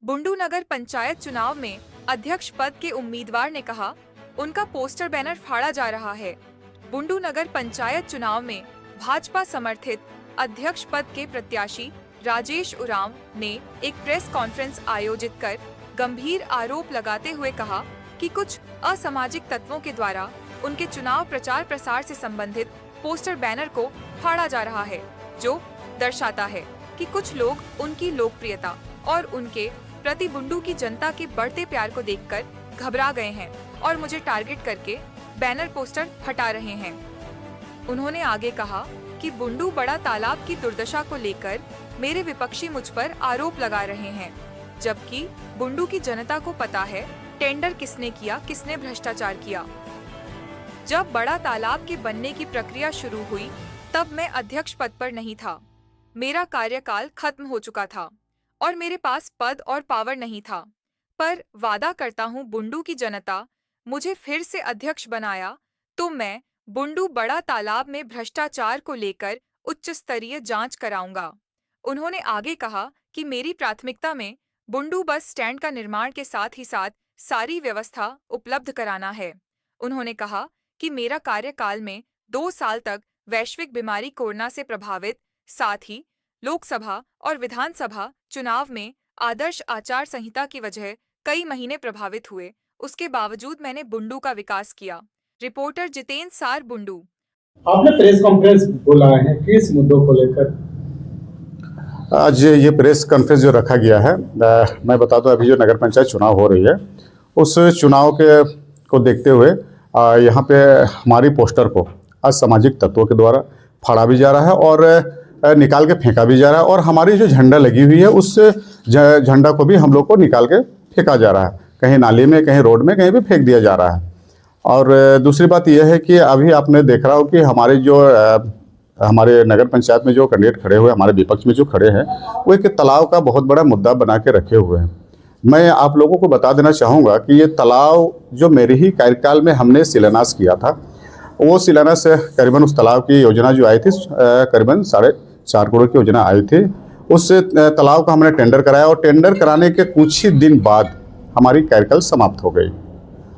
बुंडू नगर पंचायत चुनाव में अध्यक्ष पद के उम्मीदवार ने कहा, उनका पोस्टर बैनर फाड़ा जा रहा है। बुंडू नगर पंचायत चुनाव में भाजपा समर्थित अध्यक्ष पद के प्रत्याशी राजेश उरांव ने एक प्रेस कॉन्फ्रेंस आयोजित कर गंभीर आरोप लगाते हुए कहा कि कुछ असामाजिक तत्वों के द्वारा उनके चुनाव प्रचार प्रसार से संबंधित पोस्टर बैनर को फाड़ा जा रहा है, जो दर्शाता है कि कुछ लोग उनकी लोकप्रियता और उनके प्रति बुंडू की जनता के बढ़ते प्यार को देखकर घबरा गए हैं और मुझे टारगेट करके बैनर पोस्टर हटा रहे हैं। उन्होंने आगे कहा कि बुंडू बड़ा तालाब की दुर्दशा को लेकर मेरे विपक्षी मुझ पर आरोप लगा रहे हैं, जबकि बुंडू की जनता को पता है टेंडर किसने किया, किसने भ्रष्टाचार किया। जब बड़ा तालाब के बनने की प्रक्रिया शुरू हुई तब मैं अध्यक्ष पद पर नहीं था। मेरा कार्यकाल खत्म हो चुका था और मेरे पास पद और पावर नहीं था, पर वादा करता हूं बुंडू की जनता मुझे फिर से अध्यक्ष बनाया तो मैं बुंडू बड़ा तालाब में भ्रष्टाचार को लेकर उच्च स्तरीय जांच कराऊंगा। उन्होंने आगे कहा कि मेरी प्राथमिकता में बुंडू बस स्टैंड का निर्माण के साथ ही साथ सारी व्यवस्था उपलब्ध कराना है। उन्होंने कहा कि मेरा कार्यकाल में 2 साल तक वैश्विक बीमारी कोरोना से प्रभावित, साथ ही लोकसभा और विधानसभा चुनाव में आदर्श आचार संहिता की वजह कई महीने प्रभावित हुए, उसके बावजूद मैंने बुंडू का विकास किया। रिपोर्टर जितेंद्र सार, बुंडू। आपने प्रेस कॉन्फ्रेंस बुलाए हैं, किस मुद्दों को लेकर? आज ये प्रेस कॉन्फ्रेंस जो रखा गया है, मैं बता दूं अभी जो नगर पंचायत चुनाव हो रही है उस चुनाव को देखते हुए यहाँ पे हमारी पोस्टर को असामाजिक तत्वों के द्वारा फाड़ा भी जा रहा है और निकाल के फेंका भी जा रहा है और हमारी जो झंडा लगी हुई है उस झंडा को भी हम लोग को निकाल के फेंका जा रहा है, कहीं नाली में, कहीं रोड में, कहीं भी फेंक दिया जा रहा है। और दूसरी बात यह है कि अभी आपने देख रहा हो कि हमारे नगर पंचायत में जो कैंडिडेट खड़े हुए, हमारे विपक्ष में जो खड़े हैं, वो एक तालाब का बहुत बड़ा मुद्दा बना के रखे हुए हैं। मैं आप लोगों को बता देना चाहूँगा कि ये तालाब जो मेरे ही कार्यकाल में हमने शिलान्यास किया था, वो शिलान्यास करीबन उस तालाब की योजना जो आई थी करीबन 4.5 करोड़ की योजना आई थी। उस तालाब का हमने टेंडर कराया और टेंडर कराने के कुछ ही दिन बाद हमारी कार्यकाल समाप्त हो गई।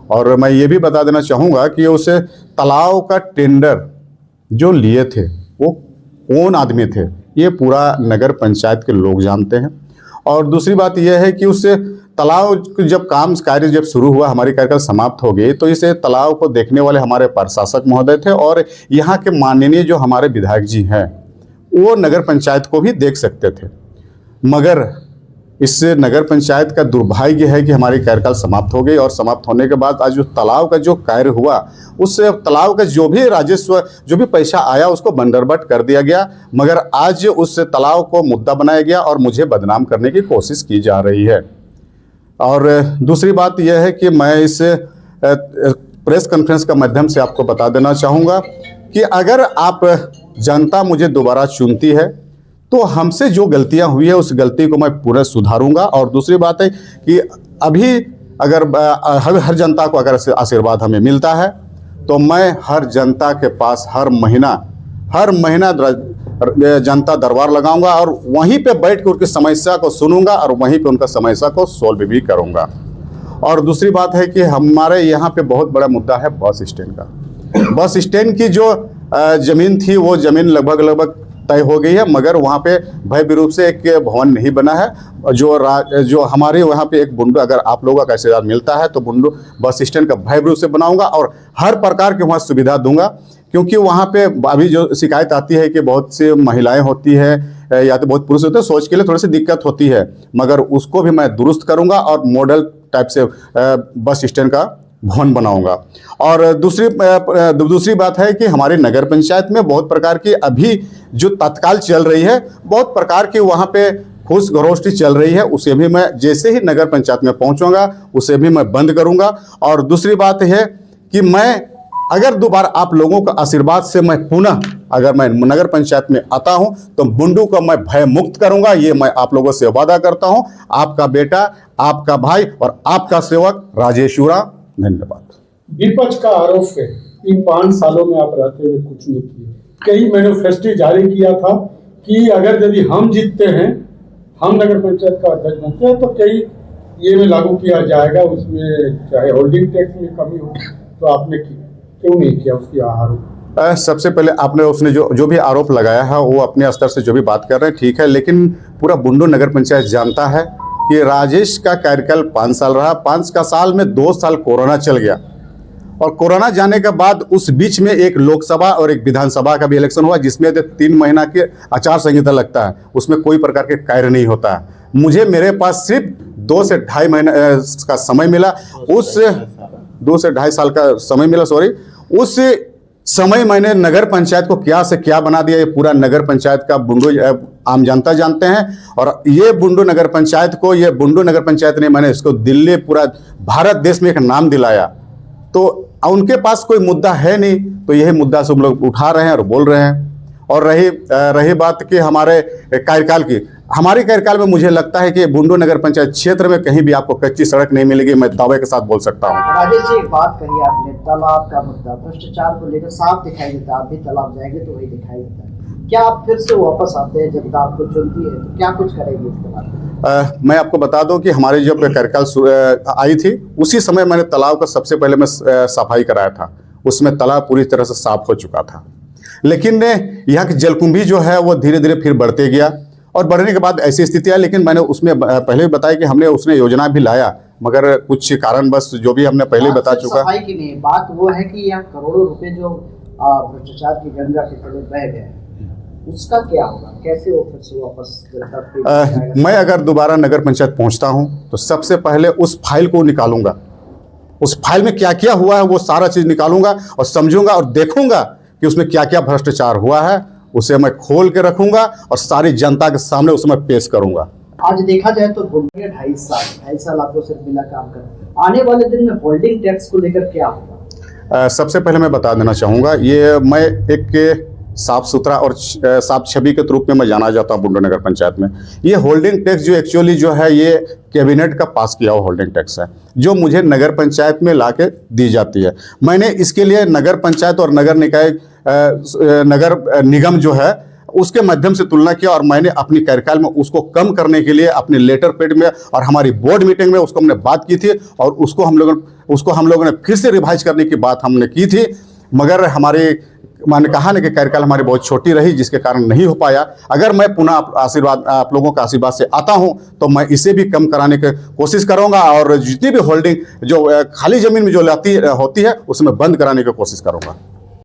और मैं ये भी बता देना चाहूँगा कि उस तालाब का टेंडर जो लिए थे वो कौन आदमी थे, ये पूरा नगर पंचायत के लोग जानते हैं। और दूसरी बात यह है कि उस तालाब जब कार्य जब शुरू हुआ, हमारी कार्यकाल समाप्त हो गई, तो इस तालाब को देखने वाले हमारे प्रशासक महोदय थे और यहाँ के माननीय जो हमारे विधायक जी हैं वो नगर पंचायत को भी देख सकते थे। मगर इस नगर पंचायत का दुर्भाग्य है कि हमारी कार्यकाल समाप्त हो गई और समाप्त होने के बाद आज जो तालाब का जो कार्य हुआ, उस तालाब का जो भी राजस्व, जो भी पैसा आया, उसको बंदरबट कर दिया गया। मगर आज उस तालाब को मुद्दा बनाया गया और मुझे बदनाम करने की कोशिश की जा रही है। और दूसरी बात यह है कि मैं इस प्रेस कॉन्फ्रेंस का माध्यम से आपको बता देना चाहूँगा कि अगर आप जनता मुझे दोबारा चुनती है तो हमसे जो गलतियां हुई है उस गलती को मैं पूरा सुधारूंगा। और दूसरी बात है कि अभी अगर हर जनता को अगर आशीर्वाद हमें मिलता है तो मैं हर जनता के पास हर महीना जनता दरबार लगाऊंगा और वहीं पे बैठ कर उनकी समस्या को सुनूंगा और वहीं पे उनका समस्या को सोल्व भी करूंगा। और दूसरी बात है कि हमारे यहाँ पे बहुत बड़ा मुद्दा है बस स्टैंड का। बस स्टैंड की जो ज़मीन थी वो ज़मीन लगभग तय हो गई है, मगर वहाँ पे भव्य रूप से एक भवन नहीं बना है। जो हमारे वहाँ पे एक बुंडू, अगर आप लोगों का आशीर्वाद मिलता है तो बुंडू बस स्टैंड का भव्य रूप से बनाऊंगा और हर प्रकार की वहाँ सुविधा दूंगा। क्योंकि वहाँ पे अभी जो शिकायत आती है कि बहुत सी महिलाएं होती है या तो बहुत पुरुष होते हैं, सोच के लिए थोड़ी सी दिक्कत होती है, मगर उसको भी मैं दुरुस्त करूँगा और मॉडल टाइप से बस स्टैंड का भवन बनाऊंगा। और दूसरी बात है कि हमारे नगर पंचायत में बहुत प्रकार की अभी जो तत्काल चल रही है, बहुत प्रकार की वहाँ पे खुश घरोष्ठी चल रही है, उसे भी मैं जैसे ही नगर पंचायत में पहुँचूंगा उसे भी मैं बंद करूँगा। और दूसरी बात है कि मैं अगर दोबारा आप लोगों का आशीर्वाद से मैं पुनः अगर मैं नगर पंचायत में आता हूं तो बुंडू को मैं भय मुक्त करूंगा, ये मैं आप लोगों से वादा करता हूं। आपका बेटा, आपका भाई और आपका सेवक राजेश उरांव। धन्यवाद। विपक्ष का आरोप है इन 5 सालों में आप रहते हुए कुछ नहीं किए। कई मैनिफेस्टो जारी किया था कि अगर यदि हम जीतते हैं, हम नगर पंचायत का अध्यक्ष बनते हैं, तो कई ये में लागू किया जाएगा, उसमें चाहे होल्डिंग टैक्स में कमी हो, तो आपने क्यों नहीं किया उसकी आरोप? सबसे पहले आपने उसने जो भी आरोप लगाया है वो अपने स्तर से जो भी बात कर रहे हैं ठीक है, लेकिन पूरा बुंडू नगर पंचायत जानता है कि राजेश का कार्यकाल 5 साल रहा। 5 का साल में 2 साल कोरोना चल गया, और कोरोना जाने के बाद उस बीच में एक लोकसभा और एक विधानसभा का भी इलेक्शन हुआ, जिसमें 3 महीना के आचार संहिता लगता है, उसमें कोई प्रकार के कार्य नहीं होता है। मेरे पास सिर्फ 2 से ढाई महीने का समय मिला, उस 2 से ढाई साल का समय मिला, उस समय मैंने नगर पंचायत को क्या से क्या बना दिया, ये पूरा नगर पंचायत का बुंडू आम जनता जानते हैं। और ये बुंडू नगर पंचायत ने, मैंने इसको दिल्ली पूरा भारत देश में एक नाम दिलाया। तो उनके पास कोई मुद्दा है नहीं, तो यही मुद्दा से हम लोग उठा रहे हैं और बोल रहे हैं। और रही बात कि हमारे कार्यकाल की, हमारे कार्यकाल में मुझे लगता है कि बुंडू नगर पंचायत क्षेत्र में कहीं भी आपको कच्ची सड़क नहीं मिलेगी, मैं दावे के साथ बोल सकता हूँ। राजेश जी, एक बात कही आपने, तालाब का मुद्दा, भ्रष्टाचार को लेकर साफ दिखाई देता है। आप भी तालाब जाएंगे तो वही दिखाई देता है। क्या आप फिर से वापस आते हैं, जनता आपको चुनती है, तो क्या कुछ करेंगे इसके बाद? मैं आपको बता दूं कि हमारी जब कार्यकाल आई थी, उसी समय मैंने तालाब का सबसे पहले मैं सफाई कराया था। उसमें तालाब पूरी तरह से साफ हो चुका था, लेकिन यहाँ की जलकुंभी जो है वो धीरे धीरे फिर बढ़ते गया, और बढ़ने के बाद ऐसी स्थिति है। लेकिन मैंने उसमें पहले भी बताया कि हमने उसने योजना भी लाया, मगर कुछ कारणवश जो भी हमने पहले बता चुका। सफाई की नहीं, बात वो है कि यहाँ करोड़ों रुपए जो भ्रष्टाचार की गंगा के तले बह गए, उसका क्या होगा? कैसे वो फिर से वापस मैं अगर दोबारा नगर पंचायत पहुंचता हूं तो सबसे पहले उस फाइल को निकालूंगा। उस फाइल में क्या क्या हुआ है वो सारा चीज निकालूंगा और समझूंगा और देखूंगा कि उसमें क्या क्या भ्रष्टाचार हुआ है। उसे मैं खोल के रखूंगा और सारी जनता के सामने उसे मैं पेश करूंगा। आज देखा जाए तो 2.5 साल आपको सिर्फ मिला काम कर, आने वाले दिन में होल्डिंग टैक्स को लेकर क्या होगा? सबसे पहले मैं बता देना चाहूँगा, ये मैं एक साफ सुथरा और साफ छवि के रूप में मैं जाना जाता हूँ बुंडू नगर पंचायत में। ये होल्डिंग टैक्स जो एक्चुअली जो है ये कैबिनेट का पास किया हुआ होल्डिंग टैक्स है, जो मुझे नगर पंचायत में लाके दी जाती है। मैंने इसके लिए नगर पंचायत और नगर निकाय नगर निगम जो है उसके माध्यम से तुलना किया, और मैंने अपनी कार्यकाल में उसको कम करने के लिए अपने लेटर पेड में और हमारी बोर्ड मीटिंग में उसको हमने बात की थी, और उसको हम लोगों ने फिर से रिवाइज करने की बात हमने की थी। मगर मैंने कहा ना कि कार्यकाल हमारी बहुत छोटी रही, जिसके कारण नहीं हो पाया। अगर मैं पुनः आप लोगों का आशीर्वाद से आता हूं तो मैं इसे भी कम कराने की कोशिश करूंगा, और जितनी भी होल्डिंग जो खाली जमीन में जो होती है उसमें बंद कराने की कोशिश करूंगा।